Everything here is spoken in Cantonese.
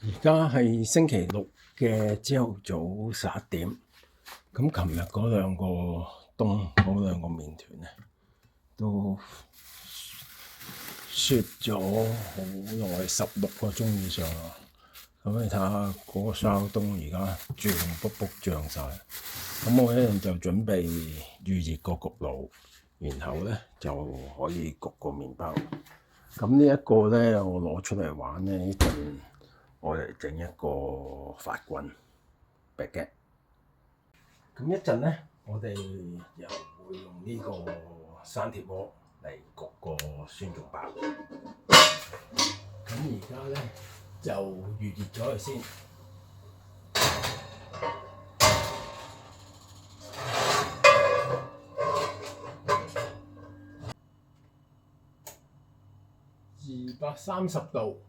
而家係星期六嘅朝頭早11點。咁琴日嗰兩個麵團咧，都雪咗好耐，16個鐘以上啦。咁你睇下嗰個燒冬而家脹卜卜脹晒。咁我一陣就準備預熱個焗爐，然後咧就可以焗個麵包。咁呢一個咧，我攞出嚟玩咧，呢陣我嚟整一個法棍 baguette。咁一陣咧，我哋又會用呢個生鐵鍋嚟焗個酸種包。咁而家咧就預熱咗佢先。230度